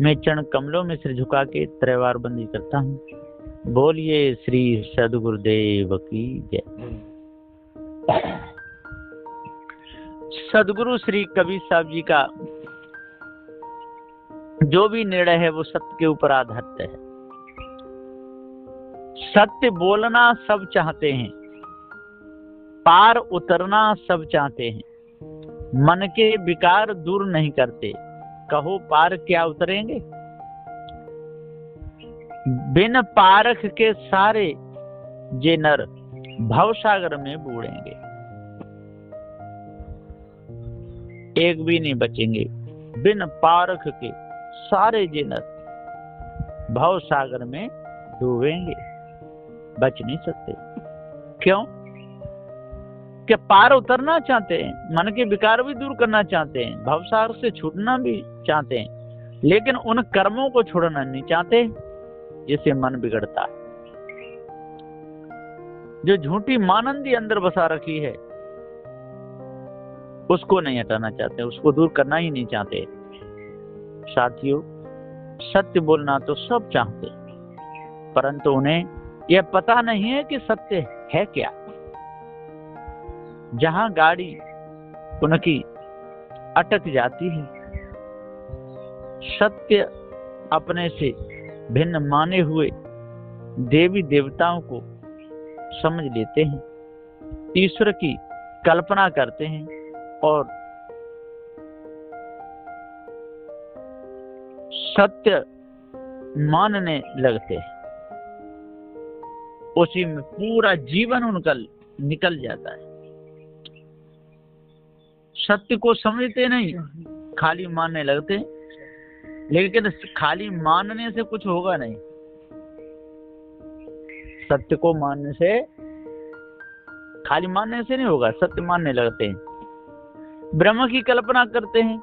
मैं चरण कमलों में सिर झुका के त्रैवार बंदी करता हूँ। बोलिए श्री सदगुरुदेव की जय। सदगुरु श्री कबीर साहब जी का जो भी निर्णय है वो सत्य के ऊपर आधारित है। सत्य बोलना सब चाहते हैं, पार उतरना सब चाहते हैं, मन के विकार दूर नहीं करते, कहो पार क्या उतरेंगे। बिन पारख के सारे जे नर भवसागर में बूढ़ेंगे, एक भी नहीं बचेंगे। बिन पारख के सारे जे नर भवसागर में डूबेंगे, बच नहीं सकते। क्यों? कि पार उतरना चाहते हैं, मन के विकार भी दूर करना चाहते हैं, भवसागर से छूटना भी चाहते हैं, लेकिन उन कर्मों को छोड़ना नहीं चाहते जिससे मन बिगड़ता है। जो झूठी मानंदी अंदर बसा रखी है उसको नहीं हटाना चाहते, उसको दूर करना ही नहीं चाहते। साथियों, सत्य बोलना तो सब चाहते, परंतु उन्हें यह पता नहीं है कि सत्य है क्या। जहां गाड़ी उनकी अटक जाती है, सत्य अपने से भिन्न माने हुए देवी देवताओं को समझ लेते हैं, ईश्वर की कल्पना करते हैं और सत्य मानने लगते हैं। उसी में पूरा जीवन उनका निकल जाता है। सत्य को समझते नहीं, खाली मानने लगते हैं, लेकिन खाली मानने से कुछ होगा नहीं। सत्य को मानने से, खाली मानने से नहीं होगा, सत्य मानने लगते हैं। ब्रह्म की कल्पना करते हैं,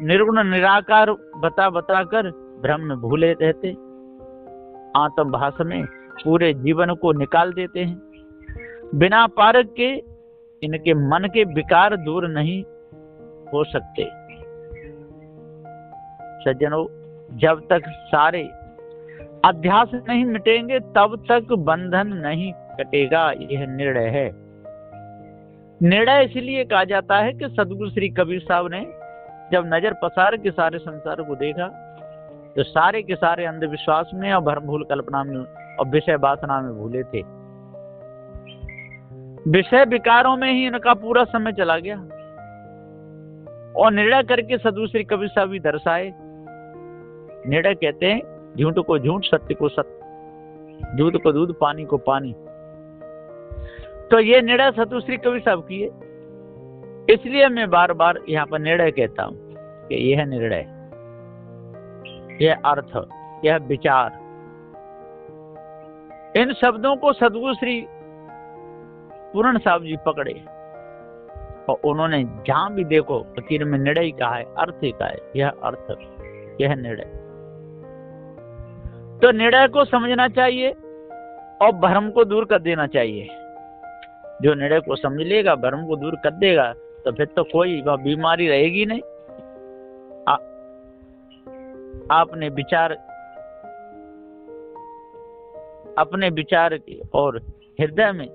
निर्गुण निराकार बता कर ब्रह्म में भूले रहते, आत्म भाषा में पूरे जीवन को निकाल देते हैं। बिना पारक के इनके मन के विकार दूर नहीं हो सकते। सज्जनों, जब तक सारे अध्यास नहीं मिटेंगे तब तक बंधन नहीं कटेगा, यह निर्णय है। निर्णय इसलिए कहा जाता है कि सदगुरु श्री कबीर साहब ने जब नजर पसार के सारे संसार को देखा तो सारे के सारे अंधविश्वास में और भ्रमभूल कल्पना में और विषय वासना में भूले थे। विषय विकारों में ही इनका पूरा समय चला गया और निर्णय करके सदगुरु श्री कबीर साहब भी दर्शाए। निर्णय कहते हैं, झूठ को झूठ, सत्य को सत्य, दूध को दूध, पानी को पानी। तो ये निर्णय सदगुरु श्री कबीर साहब की है। इसलिए मैं बार बार यहाँ पर निर्णय कहता हूं कि यह निर्णय, यह अर्थ, यह विचार, इन शब्दों को सदगुरु श्री पूर्ण साहब जी पकड़े और उन्होंने जहां भी देखो फकीर में निर्णय कहा है, अर्थ ही कहा है, यह अर्थ, यह निर्णय। तो निर्णय को समझना चाहिए और भ्रम को दूर कर देना चाहिए। जो निर्णय को समझ लेगा, भ्रम को दूर कर देगा, तो फिर तो कोई वह बीमारी रहेगी नहीं। आपने विचार, अपने विचार के और हृदय में,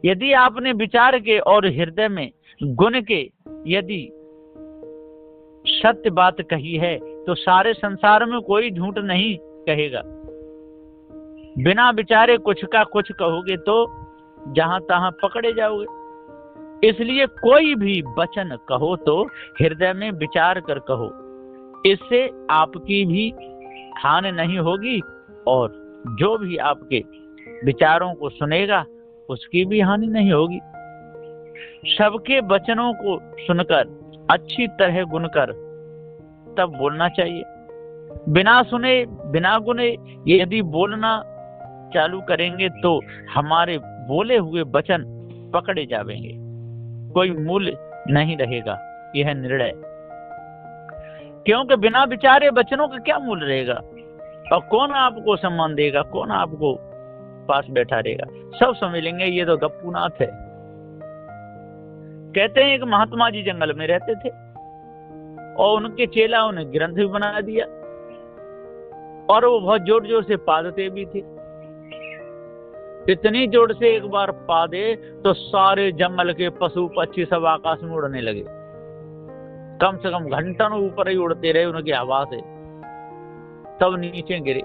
यदि आपने विचार के और हृदय में गुण के यदि सत्य बात कही है तो सारे संसार में कोई झूठ नहीं कहेगा। बिना विचारे कुछ का कुछ कहोगे तो जहां तहां पकड़े जाओगे। इसलिए कोई भी वचन कहो तो हृदय में विचार कर कहो, इससे आपकी भी हानि नहीं होगी और जो भी आपके विचारों को सुनेगा उसकी भी हानि नहीं होगी। सबके वचनों को सुनकर अच्छी तरह गुनकर तब बोलना चाहिए। बिना सुने बिना गुने यदि बोलना चालू करेंगे तो हमारे बोले हुए वचन पकड़े जाएंगे, कोई मूल्य नहीं रहेगा। यह निर्णय, क्योंकि बिना विचारे वचनों का क्या मूल्य रहेगा और कौन आपको सम्मान देगा, कौन आपको पास बैठा रहेगा। सब समझ लेंगे ये तो गप्पूनाथ है। कहते हैं एक महात्मा जी जंगल में रहते थे और उनके चेला उन्हें ग्रंथ भी बना दिया और वो बहुत जोर जोर से पादते भी थे। इतनी जोर से एक बार पादे तो सारे जंगल के पशु पक्षी सब आकाश में उड़ने लगे। कम से कम घंटों ऊपर ही उड़ते रहे उनकी हवा से, तब नीचे गिरे।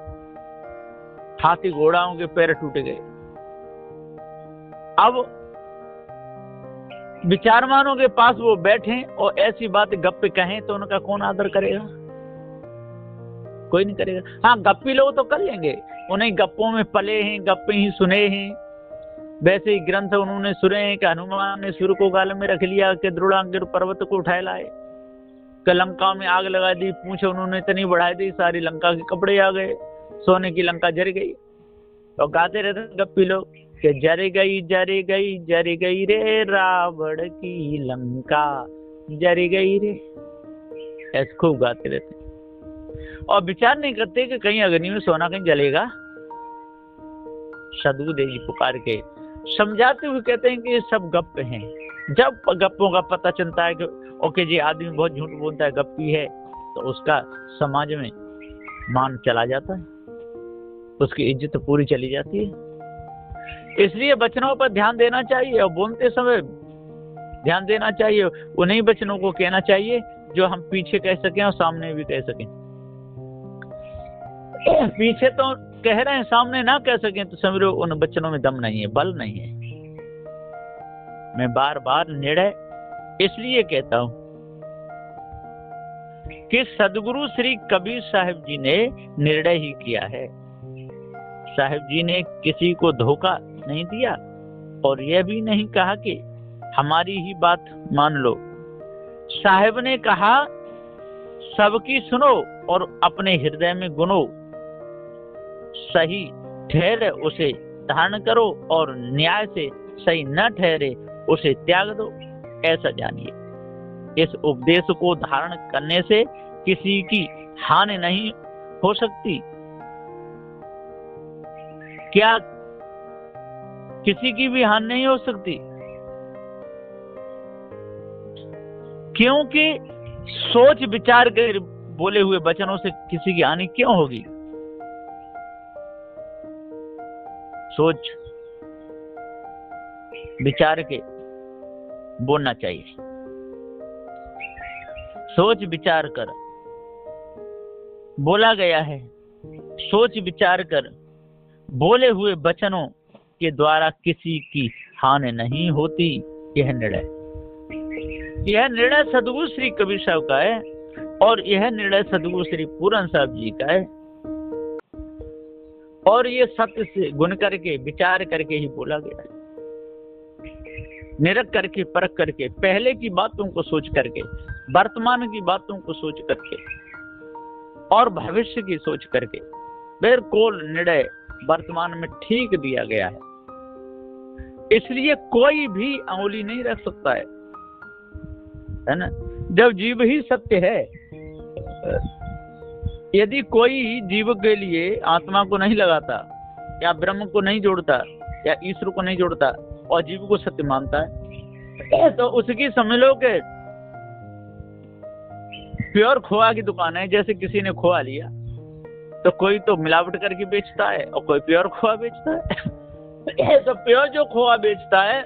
हाथी घोड़ाओं के पैर टूट गए। अब विचारवानों के पास वो बैठे और ऐसी बात गप्पे कहें तो उनका कौन आदर करेगा? कोई नहीं करेगा। हाँ, गप्पी लोग तो कर लेंगे, उन्हें गप्पों में पले हैं, गप्पे ही सुने हैं। वैसे ही ग्रंथ उन्होंने सुने हैं कि हनुमान ने सूर्य को गाल में रख लिया, कि द्रोणागिर पर्वत को उठाए लाए, कि लंका में आग लगा दी, पूछे उन्होंने इतनी बढ़ाई दी, सारी लंका के कपड़े आ गए, सोने की लंका जर गई। तो गाते रहते गप्पी लोग कि जर गई जर गई जर गई रे रावण की लंका, जर गई रे, ऐसे खूब गाते रहते और विचार नहीं करते कि कहीं अग्नि में सोना कहीं जलेगा। सदगुरुदेव जी पुकार के समझाते हुए कहते हैं कि ये सब गप्प हैं। जब गप्पों का पता चलता है कि ओके जी आदमी बहुत झूठ बोलता है, गप्पी है, तो उसका समाज में मान चला जाता है, उसकी इज्जत पूरी चली जाती है। इसलिए वचनों पर ध्यान देना चाहिए और बोलते समय ध्यान देना चाहिए। उन्हीं वचनों को कहना चाहिए जो हम पीछे कह सकें और सामने भी कह सकें। पीछे तो कह रहे हैं, सामने ना कह सकें तो समझो उन वचनों में दम नहीं है, बल नहीं है। मैं बार बार निर्णय इसलिए कहता हूं कि सदगुरु श्री कबीर साहिब जी ने निर्णय ही किया है। साहिब जी ने किसी को धोखा नहीं दिया और यह भी नहीं कहा कि हमारी ही बात मान लो। साहिब ने कहा सबकी सुनो और अपने हृदय में गुनो, सही ठहरे उसे धारण करो और न्याय से सही न ठहरे उसे त्याग दो, ऐसा जानिए। इस उपदेश को धारण करने से किसी की हानि नहीं हो सकती। क्या किसी की भी हानि नहीं हो सकती? क्योंकि सोच विचार कर बोले हुए वचनों से किसी की हानि क्यों होगी? सोच विचार के बोलना चाहिए। सोच विचार कर बोला गया है। सोच विचार कर बोले हुए वचनों के द्वारा किसी की हानि नहीं होती। यह निर्णय सदगुरु श्री कबीर साहब का है और यह निर्णय सदगुरु श्री पूरन साहब जी का है। और ये सत्य से गुण करके विचार करके ही बोला गया है। निरख करके परख करके, पहले की बातों को सोच करके, वर्तमान की बातों को सोच करके और भविष्य की सोच करके बिल्कुल निर्णय वर्तमान में ठीक दिया गया है। इसलिए कोई भी अंगुली नहीं रख सकता है ना। जब जीव ही सत्य है, यदि कोई जीव के लिए आत्मा को नहीं लगाता या ब्रह्म को नहीं जोड़ता या ईश्वर को नहीं जोड़ता और जीव को सत्य मानता है, तो उसकी समझ लो कि प्योर खोआ की दुकान है। जैसे किसी ने खोआ लिया तो कोई तो मिलावट करके बेचता है और कोई प्योर खोआ बेचता है। तो प्योर जो खोआ बेचता है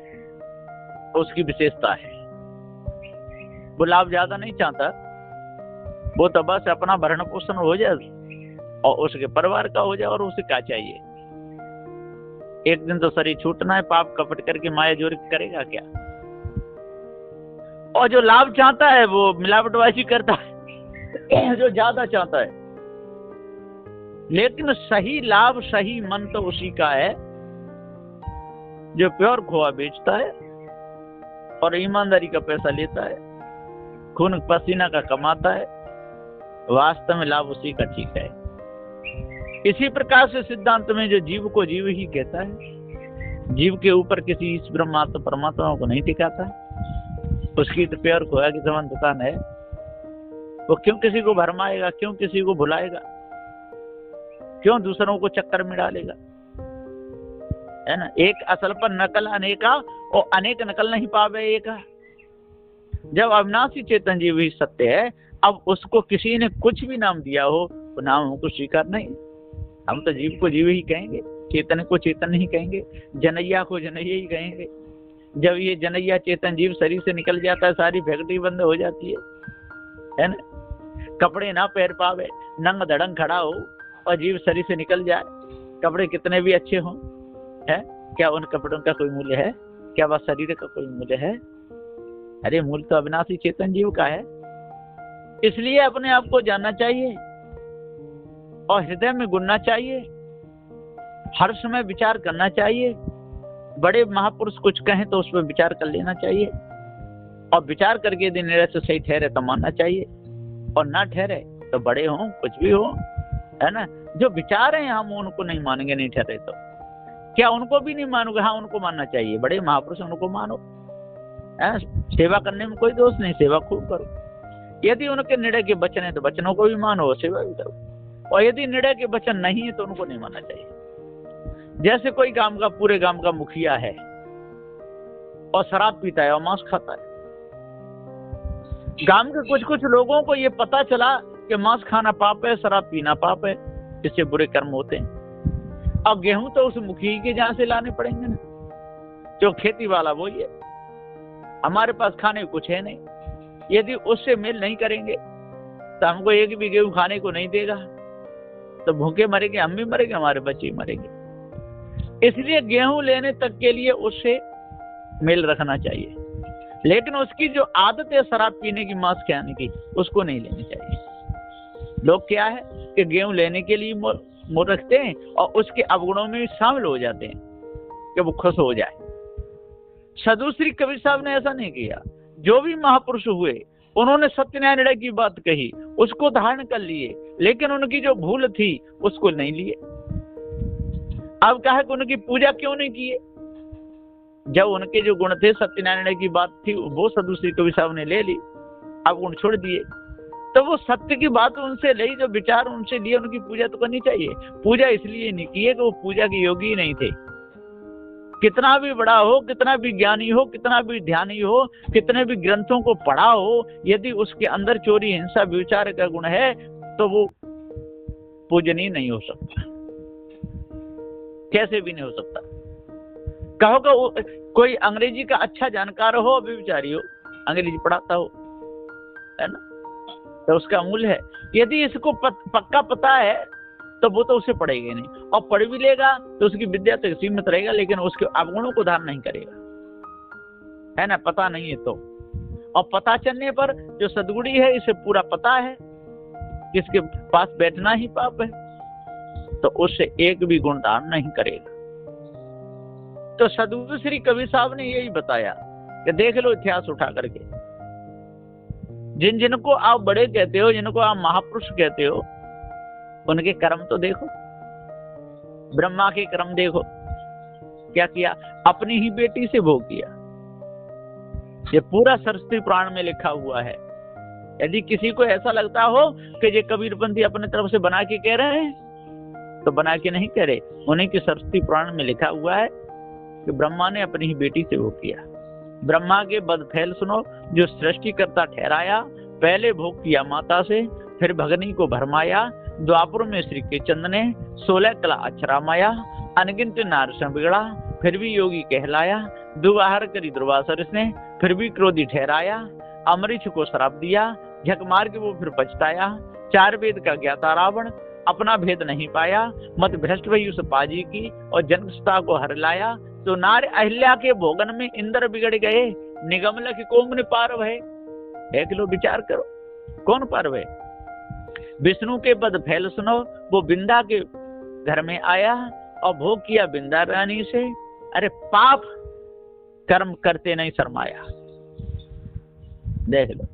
उसकी विशेषता है, वो लाभ ज्यादा नहीं चाहता, वो तो बस अपना भरण पोषण हो जाए और उसके परिवार का हो जाए और उसे क्या चाहिए। एक दिन तो शरीर छूटना है, पाप कपट करके माया जोर करेगा क्या। और जो लाभ चाहता है वो मिलावटबाजी करता है, जो ज्यादा चाहता है। लेकिन सही लाभ सही मन तो उसी का है जो प्योर खोआ बेचता है और ईमानदारी का पैसा लेता है, खून पसीना का कमाता है। वास्तव में लाभ उसी का ठीक है। इसी प्रकार से सिद्धांत में जो जीव को जीव ही कहता है, जीव के ऊपर किसी इस ब्रह्मात्मा परमात्मा को नहीं टिकाता, उसकी तो प्योर खोया की समान दुकान है। वो क्यों किसी को भरमाएगा, क्यों किसी को भुलाएगा, क्यों दूसरों को चक्कर में डालेगा, है ना। एक असल पर नकल अनेका और अनेक नकल नहीं पावे एका। जब अविनाशी चेतन जीव ही सत्य है, अब उसको किसी ने कुछ भी नाम दिया हो, वो नाम हमको स्वीकार नहीं। हम तो जीव को जीव ही कहेंगे, चेतन को चेतन नहीं कहेंगे, जनैया को जनैया ही कहेंगे। जब ये जनैया चेतन जीव शरीर से निकल जाता है, सारी फैक्ट्री बंद हो जाती है ना। कपड़े ना पहन पावे, नंग धड़ंग खड़ा हो और जीव शरीर से निकल जाए, कपड़े कितने भी अच्छे हों, है क्या उन कपड़ों का कोई मूल्य है? क्या वह शरीर का कोई मूल्य है? अरे मूल्य तो अविनाशी चेतन जीव का है। इसलिए अपने आप को जानना चाहिए और हृदय में गुनना चाहिए, हर समय विचार करना चाहिए। बड़े महापुरुष कुछ कहें तो उस पर विचार कर लेना चाहिए, और विचार करके यदि निर्णय से सही ठहरे तो मानना चाहिए, और ना ठहरे तो बड़े हों कुछ भी हो, है ना। जो विचार हैं हम उनको नहीं मानेंगे, नहीं ठहरे तो क्या उनको भी नहीं मानोगे? हाँ, उनको मानना चाहिए, बड़े महापुरुष उनको मानो, है। सेवा करने में कोई दोष नहीं, सेवा खूब करो। यदि उनके निर्णय के वचन है तो वचनों को भी मानो, सेवा भी करो, और यदि निर्णय के वचन नहीं है तो उनको नहीं मानना चाहिए। जैसे कोई गांव का, पूरे गांव का मुखिया है और शराब पीता है और मांस खाता है। गांव के कुछ कुछ लोगों को ये पता चला कि मांस खाना पाप है, शराब पीना पाप है, इससे बुरे कर्म होते हैं। अब गेहूं तो उस मुखिया के जहां से लाने पड़ेंगे ना, जो खेती वाला वही है। हमारे पास खाने को कुछ है नहीं, यदि उससे मेल नहीं करेंगे तो हमको एक भी गेहूं खाने को नहीं देगा, तो भूखे मरेंगे, हम भी मरेंगे, हमारे बच्चे मरेंगे। इसलिए गेहूं लेने तक के लिए उससे मेल रखना चाहिए, लेकिन उसकी जो आदत है शराब पीने की, मांस खाने की, उसको नहीं लेनी चाहिए। लोग क्या है कि गेहूं लेने के लिए मोल रखते हैं और उसके अवगुणों में शामिल हो जाते हैं कि वो खुश हो जाए। साधु श्री कबीर साहब ने ऐसा नहीं किया। जो भी महापुरुष हुए उन्होंने सत्य न्याय निर्णय की बात कही, उसको धारण कर लिए, लेकिन उनकी जो भूल थी उसको नहीं लिए। अब कहा कि उनकी पूजा क्यों नहीं किए? जब उनके जो गुण थे, सत्य न्याय निर्णय की बात थी, वो साधु श्री कबीर साहब ने ले ली, अब गुण छोड़ दिए। तो वो सत्य की बात उनसे ली, जो विचार उनसे लिए, उनकी पूजा तो करनी चाहिए। पूजा इसलिए नहीं की है कि वो पूजा के योगी ही नहीं थे। कितना भी बड़ा हो, कितना भी ज्ञानी हो, कितना भी ध्यानी हो, कितने भी ग्रंथों को पढ़ा हो, यदि उसके अंदर चोरी, हिंसा, व्यभिचार का गुण है तो वो पूजनीय नहीं हो सकता, कैसे भी नहीं हो सकता। कहो कि कोई अंग्रेजी का अच्छा जानकार हो, व्यभिचारी हो, अंग्रेजी पढ़ाता हो, है ना, तो उसका मूल्य है। यदि इसको पक्का पता है तो वो तो उसे पढ़ेगा नहीं, और पढ़ भी लेगा तो उसकी विद्या तक सीमित रहेगा, लेकिन उसके अवगुणों को धारण नहीं करेगा, है ना। पता नहीं है तो, और पता चलने पर जो सद्गुणी है, इसे पूरा पता है, किसके पास बैठना ही पाप है, तो उससे एक भी गुण धारण नहीं करेगा। तो साधु श्री कबीर साहब ने यही बताया कि देख लो इतिहास उठा करके, जिनको आप बड़े कहते हो, जिनको आप महापुरुष कहते हो, उनके कर्म तो देखो। ब्रह्मा के कर्म देखो, क्या किया? अपनी ही बेटी से भोग किया। ये पूरा सरस्वती पुराण में लिखा हुआ है। यदि किसी को ऐसा लगता हो कि ये कबीरपंथी अपने तरफ से बना के कह रहे हैं, तो बना के नहीं कह रहे, उन्हीं के सरस्वती पुराण में लिखा हुआ है कि ब्रह्मा ने अपनी ही बेटी से भोग किया। ब्रह्मा के बदफैल सुनो, जो सृष्टिकर्ता ठहराया, पहले भोग किया माता से, फिर भगनी को भरमाया, द्वापर में श्री के चंद ने 16 कला अक्षरा माया, अनगिनत नारसन बिगड़ा, फिर भी योगी कहलाया, दुबाहर करी दुर्वासर ने, फिर भी क्रोधी ठहराया, अमरीश को श्राप दिया, झक मार के वो फिर पछताया, 4 वेद का ज्ञाता रावण, अपना भेद नहीं पाया, मत भ्रष्ट भई उस पाजी की, और जनकसता को हर लाया, तो नार अहिल्या के भोगन में इंद्र बिगड़ गए, निगम लख कोमन पार भय। देख लो, विचार करो, कौन पार भय? विष्णु के पद फैल सुनो, वो बिंदा के घर में आया और भोग किया बिंदा रानी से। अरे पाप कर्म करते नहीं शर्माया। देख लो,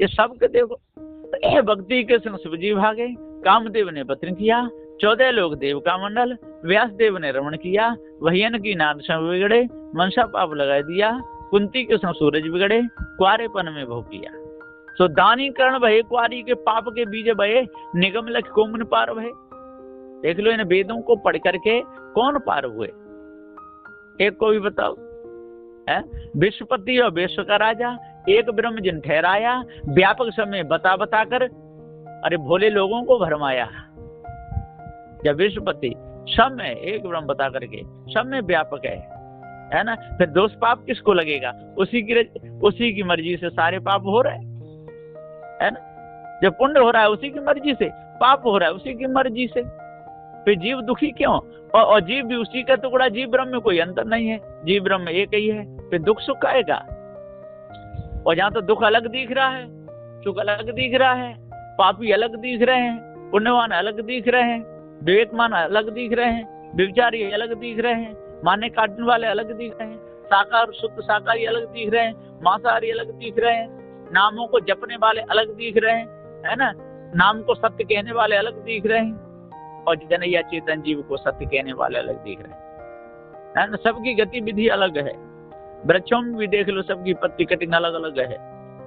ये सब के देखो। भक्ति के संग शिवजी भागे, कामदेव ने पत्र किया, 14 लोग देव का मंडल, व्यास देव ने रमण किया, वहियन की नाद सब बिगड़े, मनसा पाप लगा दिया, कुंती के संग सूरज बिगड़े, कुआरेपन में भोग किया। सो दानी कर्ण भय, कुआरी के पाप के बीज भये, निगम लख कोमन पार भय। देख लो, इन वेदों को पढ़ करके कौन पार हुए? एक को भी बताओ, है? विश्वपति और विश्व का राजा, एक ब्रह्म जिन ठहराया, व्यापक समय बता बता कर अरे भोले लोगों को भरमाया। जब विश्वपति सब में एक ब्रह्म बता करके सब में व्यापक है ना, फिर दोष पाप किसको लगेगा? उसी की मर्जी से सारे पाप हो रहे है ना। जब पुण्य हो रहा है उसी की मर्जी से, पाप हो रहा है उसी की मर्जी से, फिर जीव दुखी क्यों? और जीव भी उसी का टुकड़ा, जीव ब्रह्म में कोई अंतर नहीं है, जीव ब्रह्म एक ही है, फिर दुख सुख आएगा। और जहां तो दुख अलग दिख रहा है, सुख अलग दिख रहा है, पापी अलग दिख रहे हैं, पुण्यवान अलग दिख रहे हैं, विवेकमान अलग दिख रहे हैं, व्यभिचारी अलग दिख रहे हैं, मारने काटने वाले अलग दिख रहे हैं, शाकाहार शुद्ध शाकाहारी अलग दिख रहे हैं, मांसाहारी अलग दिख रहे हैं, नामों को जपने वाले अलग दिख रहे हैं, है ना, नाम को सत्य कहने वाले अलग दिख रहे हैं, और जनैया चेतन जीव को सत्य कहने वाले अलग दिख रहे हैं, है ना। सबकी गतिविधि अलग है। वृक्षों में भी देख लो, सबकी पत्ती कटिंग अलग अलग है,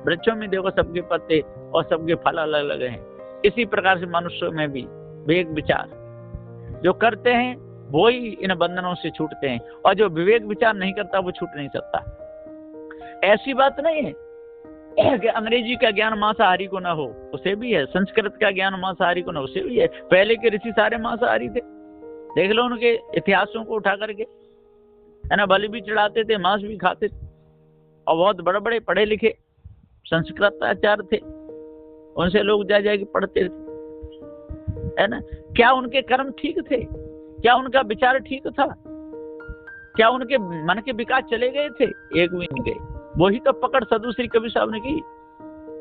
वृक्षों में देखो सबके पत्ते और सबके फल अलग अलग हैं। इसी प्रकार से मनुष्यों में भी विवेक विचार जो करते हैं वो ही इन बंधनों से छूटते हैं, और जो विवेक विचार नहीं करता वो छूट नहीं सकता। ऐसी बात नहीं है कि अंग्रेजी का ज्ञान मांसाहारी को ना हो, उसे भी है, संस्कृत का ज्ञान मांसाहारी को ना, उसे भी है। पहले के ऋषि सारे मांसाहारी थे, देख लो उनके इतिहासों को उठा करके, है ना, बलि भी चढ़ाते थे, मांस भी खाते थे, और बहुत बड़े बड़े पढ़े लिखे संस्कृत आचार्य थे, उनसे लोग जा जाके पढ़ते थे, है ना। क्या उनके कर्म ठीक थे? क्या उनका विचार ठीक था? क्या उनके मन के विकास चले गए थे? एक भी नहीं गए। वही तो पकड़ सदुश्री कबीर साहब ने की।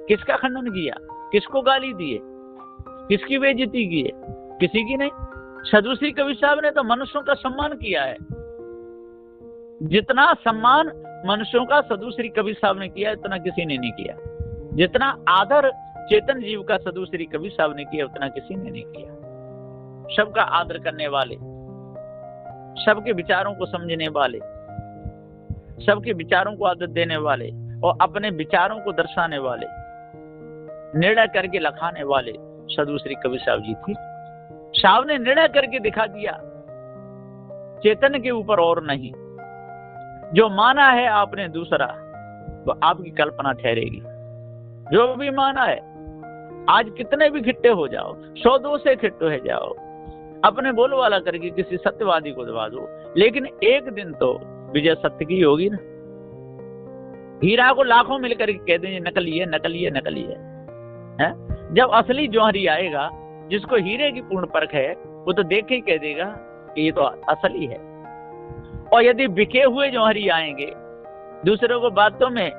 किसका खंडन किया? किसको गाली दिए? किसकी बेइज्जती की है? किसी की नहीं। सदुश्री कबीर साहब ने तो मनुष्यों का सम्मान किया है। जितना सम्मान मनुष्यों का सदुश्री कबीर साहब ने किया, इतना किसी ने नहीं किया। जितना आदर चेतन जीव का सदुश्री कबीर साहब ने किया, उतना किसी ने नहीं किया। सबका आदर करने वाले, सबके विचारों को समझने वाले, सबके विचारों को आदत देने वाले, और अपने विचारों को दर्शाने वाले, निर्णय करके लखाने वाले सदुश्री कबीर साहब जी थे। साहब ने निर्णय करके दिखा दिया, चेतन के ऊपर और नहीं। जो माना है आपने दूसरा, वो आपकी कल्पना ठहरेगी। जो भी माना है, आज कितने भी खिट्टे हो जाओ, 100-2 से खिट्टे हो जाओ, अपने बोल वाला करके किसी सत्यवादी को दबा दो, लेकिन एक दिन तो विजय सत्य की होगी ना। हीरा को लाखों मिलकर कह देंगे नकली है, नकली है, नकली है। जब असली जौहरी आएगा, जिसको हीरे की पूर्ण परख है, वो तो देख के ही कह देगा कि ये तो असली है। और यदि बिके हुए जौहरी आएंगे, दूसरों को बातों में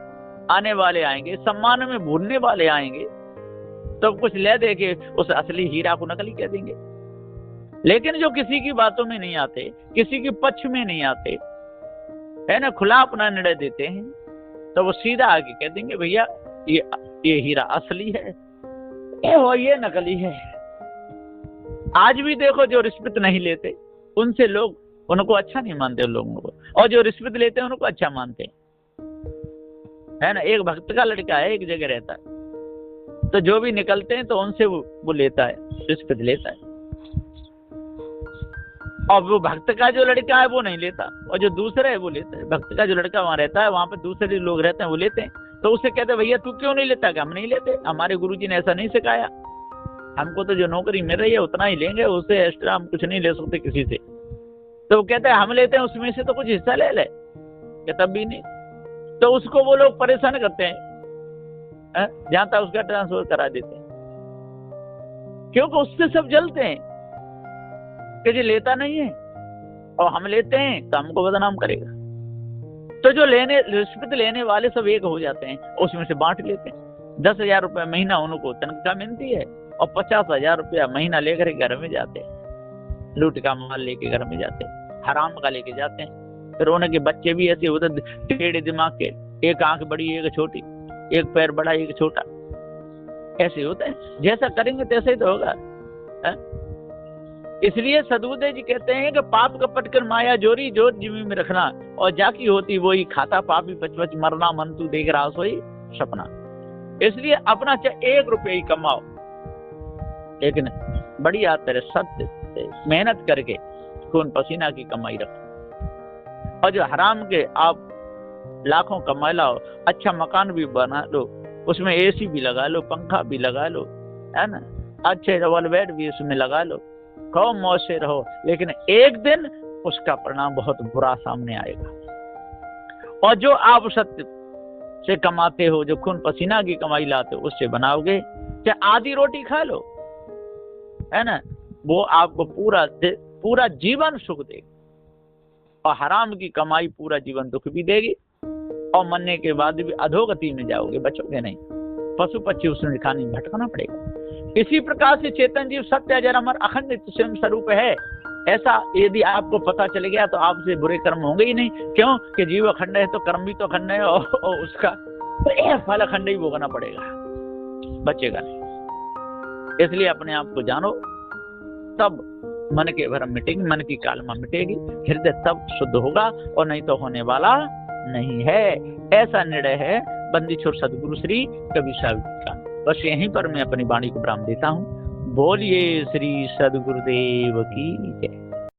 आने वाले आएंगे, सम्मान में भूलने वाले आएंगे, तो कुछ ले दे के उस असली हीरा को नकली कह देंगे। लेकिन जो किसी की बातों में नहीं आते, किसी के पक्ष में नहीं आते, है ना, खुला अपना निर्णय देते हैं, तो वो सीधा आके कह देंगे भैया ये हीरा असली है और ये नकली है। आज भी देखो, जो रिश्वत नहीं लेते उनसे लोग उनको अच्छा नहीं मानते उन लोगों को, और जो रिश्वत लेते हैं उनको अच्छा मानते हैं, है ना। एक भक्त का लड़का है, एक जगह रहता है, तो जो भी निकलते हैं तो उनसे वो लेता है, रिश्वत लेता है। और वो भक्त का जो लड़का है वो नहीं लेता, और जो दूसरा है वो लेता है। भक्त का जो लड़का वहां रहता है, वहां पे दूसरे लोग रहते हैं, वो लेते हैं। तो उससे कहते हैं भैया तू क्यों नहीं लेता? हम नहीं लेते, हमारे गुरुजी ने ऐसा नहीं सिखाया, हमको तो जो नौकरी मिल रही है उतना ही लेंगे, उससे एक्स्ट्रा हम कुछ नहीं ले सकते किसी से। तो वो कहते हैं हम लेते हैं, उसमें से तो कुछ हिस्सा ले ले, तब भी नहीं। तो उसको वो लोग परेशान करते हैं, जहां तक उसका ट्रांसफर करा देते हैं, क्योंकि उससे सब जलते हैं कि जी लेता नहीं है, और हम लेते हैं तो हमको बदनाम करेगा। तो जो रिश्वत लेने वाले सब एक हो जाते हैं, उसमें से बांट लेते हैं। 10,000 रुपया महीना उनको तनख्वाह मिलती है, और 50,000 रुपया महीना लेकर घर में जाते हैं, लूट का माल लेके घर में जाते हैं, हराम का लेके जाते हैं। फिर उनके बच्चे भी ऐसे होते, टेढ़े दिमाग के, एक आंख बड़ी एक छोटी, एक पैर बड़ा एक छोटा, ऐसे होते हैं। जैसा करेंगे तैसे ही तो होगा। इसलिए सदबुद्धे जी कहते हैं कि पाप कपट कर माया जोरी, जोत जिमी में रखना, और जाकी होती वही खाता, पापी पचपच मरना, मन तू देख रहा सोई सपना। इसलिए अपना चाहे 1 रुपये ही कमाओ, लेकिन बढ़िया तरह सत्य से मेहनत करके खून पसीना की कमाई रखो। और जो हराम के आप लाखों कमा लाओ, अच्छा मकान भी बना लो, उसमें एसी भी लगा लो, पंखा भी लगा लो, है ना, अच्छे डबल बेड भी उसमें लगा लो, कहो मौज से रहो, लेकिन एक दिन उसका परिणाम बहुत बुरा सामने आएगा। और जो आप सत्य से कमाते हो, जो खून पसीना की कमाई लाते हो, उससे बनाओगे, चाहे आधी रोटी खा लो, है ना, वो आपको पूरा जीवन सुख देगी। और हराम की कमाई पूरा जीवन दुख भी देगी, और मरने के बाद भी अधोगति में जाओगे, बचोगे नहीं, पशु पक्षी उसने खाने में भटकना पड़ेगा। इसी प्रकार से चेतन जीव सत्य अजर अमर अखंड नित्य स्वयं स्वरूप है। ऐसा यदि आपको पता चल गया तो आपसे बुरे कर्म होंगे ही नहीं। क्यों कि जीव अखंड है तो कर्म भी तो अखंड है, और उसका फल अखंड ही भोगना पड़ेगा, बचेगा नहीं। इसलिए अपने आप को जानो, तब मन के भ्रम मिटेंगे, मन की कालमा मिटेगी, हृदय तब शुद्ध होगा, और नहीं तो होने वाला नहीं है। ऐसा निर्णय है बंदी छोड़ सदगुरु श्री कबीर साहब का। बस यहीं पर मैं अपनी वाणी को विराम देता हूँ। बोलिए श्री सदगुरुदेव की जय।